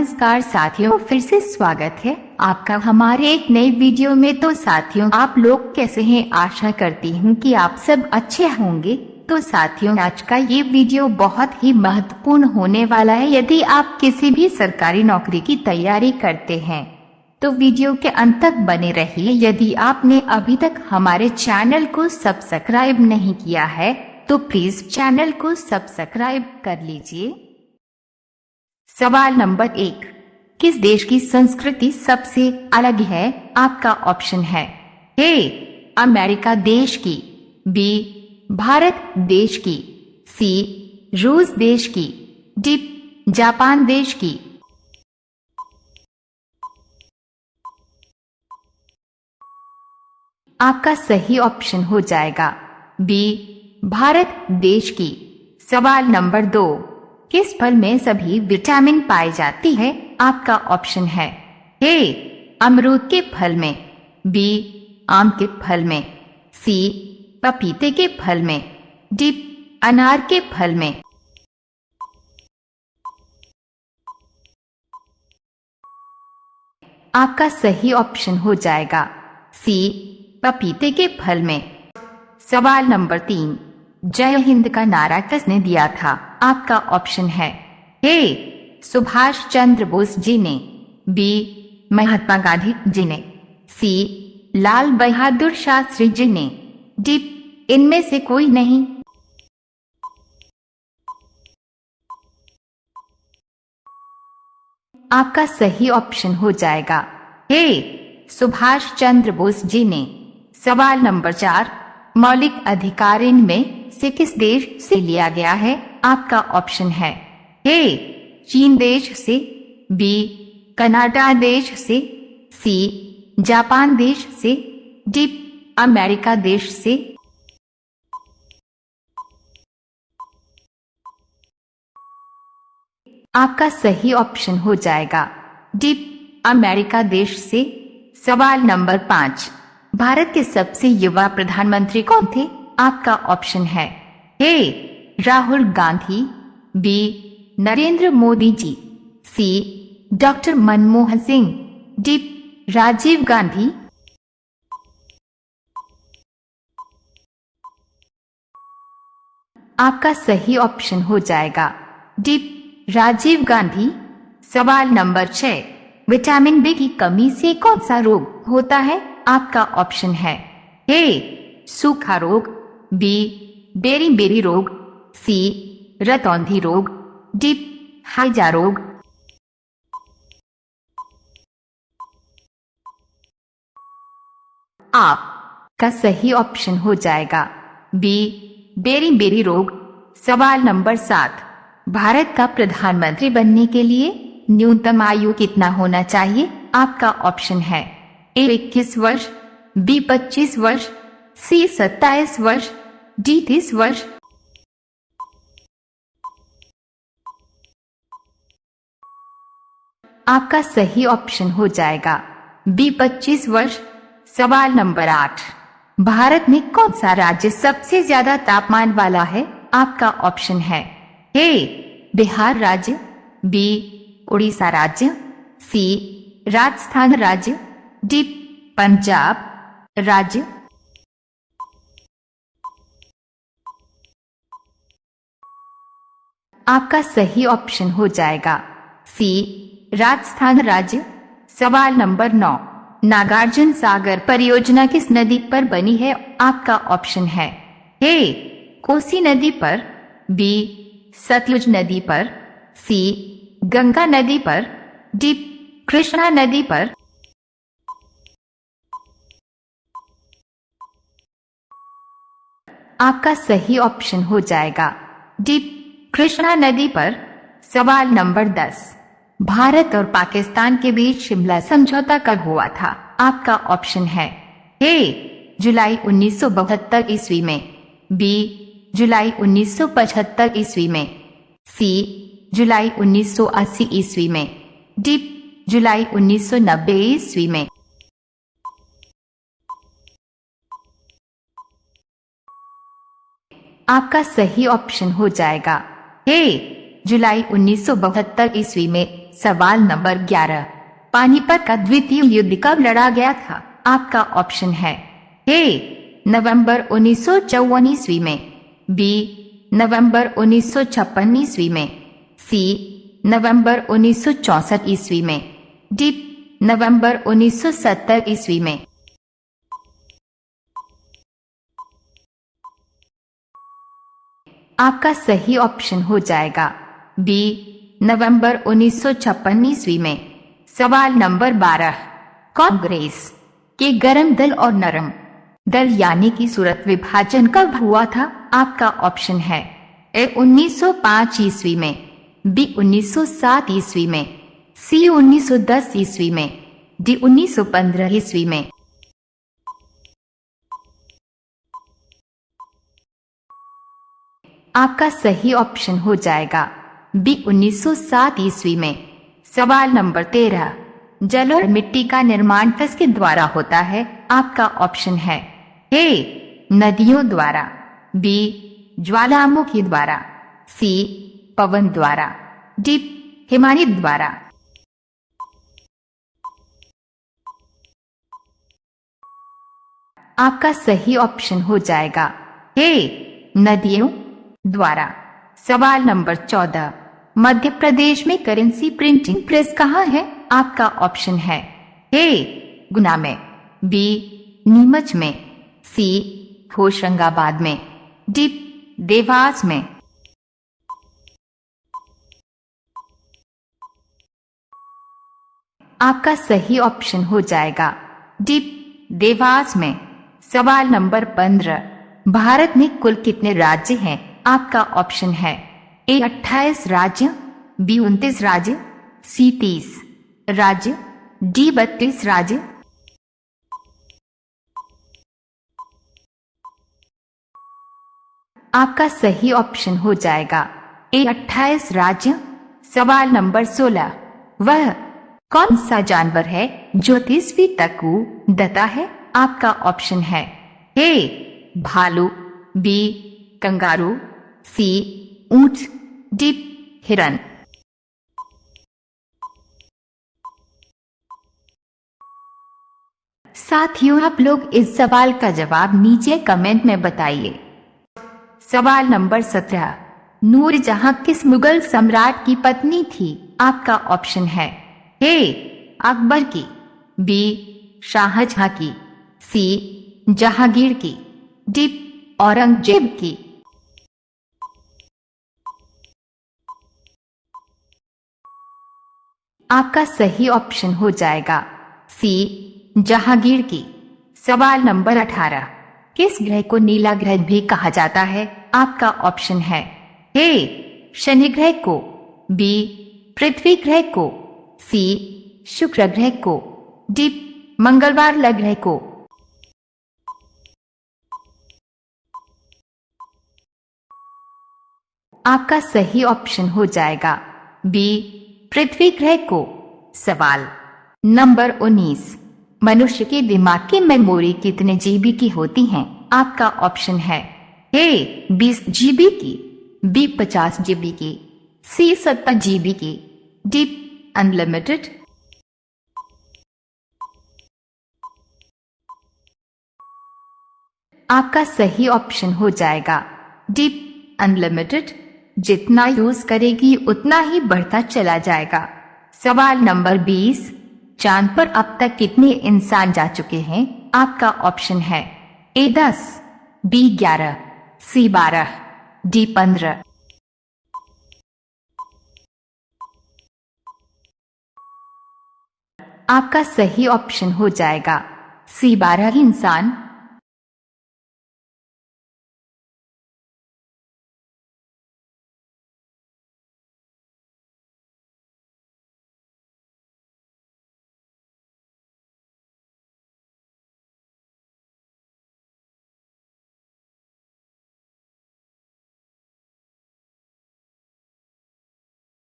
नमस्कार साथियों, फिर से स्वागत है आपका हमारे एक नए वीडियो में। तो साथियों, आप लोग कैसे हैं? आशा करती हूँ कि आप सब अच्छे होंगे। तो साथियों, आज का ये वीडियो बहुत ही महत्वपूर्ण होने वाला है। यदि आप किसी भी सरकारी नौकरी की तैयारी करते हैं तो वीडियो के अंत तक बने रहिए। यदि आपने अभी तक हमारे चैनल को सब्सक्राइब नहीं किया है तो प्लीज चैनल को सब्सक्राइब कर लीजिए। सवाल नंबर 1, किस देश की संस्कृति सबसे अलग है? आपका ऑप्शन है ए अमेरिका देश की, बी भारत देश की, सी रूस देश की, डी जापान देश की। आपका सही ऑप्शन हो जाएगा बी भारत देश की। सवाल नंबर 2, किस फल में सभी विटामिन पाई जाती है? आपका ऑप्शन है ए अमरूद के फल में, बी आम के फल में, सी पपीते के फल में, डी अनार के फल में। आपका सही ऑप्शन हो जाएगा सी पपीते के फल में। सवाल नंबर 3, जय हिंद का नारा किसने दिया था? आपका ऑप्शन है ए सुभाष चंद्र बोस जी ने, बी महात्मा गांधी जी ने, सी लाल बहादुर शास्त्री जी ने, डी इनमें से कोई नहीं। आपका सही ऑप्शन हो जाएगा ए सुभाष चंद्र बोस जी ने। सवाल नंबर 4, मौलिक अधिकार इनमें से किस देश से लिया गया है? आपका ऑप्शन है ए चीन देश से, बी कनाडा देश से, सी जापान देश से, डी अमेरिका देश से। आपका सही ऑप्शन हो जाएगा डी अमेरिका देश से। सवाल नंबर 5, भारत के सबसे युवा प्रधानमंत्री कौन थे? आपका ऑप्शन है ए राहुल गांधी, बी नरेंद्र मोदी जी, सी डॉक्टर मनमोहन सिंह, डी राजीव गांधी। आपका सही ऑप्शन हो जाएगा डी राजीव गांधी। सवाल नंबर 6, विटामिन बी की कमी से कौन सा रोग होता है? आपका ऑप्शन है ए सूखा रोग, बी बेरी रोग, सी रतौंधी रोग, डी हैजा रोग। आपका सही ऑप्शन हो जाएगा बी बेरी रोग। सवाल नंबर 7, भारत का प्रधानमंत्री बनने के लिए न्यूनतम आयु कितना होना चाहिए? आपका ऑप्शन है ए 21 वर्ष, बी 25 वर्ष, सी 27 वर्ष, डी 30 वर्ष। आपका सही ऑप्शन हो जाएगा बी 25 वर्ष। सवाल नंबर 8, भारत में कौन सा राज्य सबसे ज्यादा तापमान वाला है? आपका ऑप्शन है ए बिहार राज्य, बी उड़ीसा राज्य, सी राजस्थान राज्य, डी पंजाब राज्य। आपका सही ऑप्शन हो जाएगा सी राजस्थान राज्य। सवाल नंबर 9, नागार्जुन सागर परियोजना किस नदी पर बनी है? आपका ऑप्शन है ए कोसी नदी पर, बी सतलुज नदी पर, सी गंगा नदी पर, डी कृष्णा नदी पर। आपका सही ऑप्शन हो जाएगा डी कृष्णा नदी पर। सवाल नंबर 10, भारत और पाकिस्तान के बीच शिमला समझौता कब हुआ था? आपका ऑप्शन है ए जुलाई 1972 ईस्वी में, बी जुलाई 1975 ईस्वी में, सी जुलाई 1980 ईस्वी में, डी जुलाई 1990 ईस्वी में। आपका सही ऑप्शन हो जाएगा ए जुलाई 1972 ईस्वी में सवाल नंबर 11, पानीपत का द्वितीय युद्ध कब लड़ा गया था? आपका ऑप्शन है ए नवंबर 1954 ईस्वी में, बी नवंबर 1956 ईस्वी में, सी नवंबर 1964 ईस्वी में, डी नवंबर 1970 ईस्वी में। आपका सही ऑप्शन हो जाएगा बी नवंबर 1956 ईस्वी में। सवाल नंबर 12, कांग्रेस के गरम दल और नरम दल यानी कि सूरत विभाजन कब हुआ था? आपका ऑप्शन है ए 1905 ईस्वी में, बी 1907 ईस्वी में, सी 1910 ईस्वी में, डी 1915 ईस्वी में। आपका सही ऑप्शन हो जाएगा बी 1907 ईस्वी में। सवाल नंबर 13, जल और मिट्टी का निर्माण किसके द्वारा होता है? आपका ऑप्शन है ए नदियों द्वारा, बी ज्वालामुखी द्वारा, सी पवन द्वारा, डी हिमानी द्वारा। आपका सही ऑप्शन हो जाएगा ए नदियों द्वारा। सवाल नंबर 14, मध्य प्रदेश में करेंसी प्रिंटिंग प्रेस कहाँ है? आपका ऑप्शन है ए गुना में, बी नीमच में, सी होशंगाबाद में, डी देवास में। आपका सही ऑप्शन हो जाएगा डी देवास में। सवाल नंबर 15, भारत में कुल कितने राज्य हैं? आपका ऑप्शन है ए 28 राज्य, बी 29 राज्य, सी 30 राज्य, डी 32 राज्य। आपका सही ऑप्शन हो जाएगा ए 28 राज्य। सवाल नंबर 16, वह कौन सा जानवर है जो 30 फीट तक कूदता है? आपका ऑप्शन है ए भालू, बी कंगारू, सी ऊंट, डी हिरन। साथियों, आप लोग इस सवाल का जवाब नीचे कमेंट में बताइए। सवाल नंबर 17, नूरजहां किस मुगल सम्राट की पत्नी थी? आपका ऑप्शन है ए अकबर की, बी शाहजहां की, सी जहांगीर की, डी औरंगजेब की। आपका सही ऑप्शन हो जाएगा सी जहांगीर की। सवाल नंबर 18, किस ग्रह को नीला ग्रह भी कहा जाता है? आपका ऑप्शन है ए शनि ग्रह को, बी पृथ्वी ग्रह को, सी शुक्र ग्रह को, डी मंगलवार ग्रह को। आपका सही ऑप्शन हो जाएगा बी पृथ्वी ग्रह को। सवाल नंबर 19, मनुष्य के दिमाग की मेमोरी कितने जीबी की होती हैं? आपका ऑप्शन है ए 20 जीबी की, बी 50 जीबी की, सी 70 जीबी की, डी अनलिमिटेड। आपका सही ऑप्शन हो जाएगा डी अनलिमिटेड। जितना यूज करेगी उतना ही बढ़ता चला जाएगा। सवाल नंबर 20, चांद पर अब तक कितने इंसान जा चुके हैं? आपका ऑप्शन है ए 10, बी 11, सी 12, डी 15। आपका सही ऑप्शन हो जाएगा सी 12 इंसान।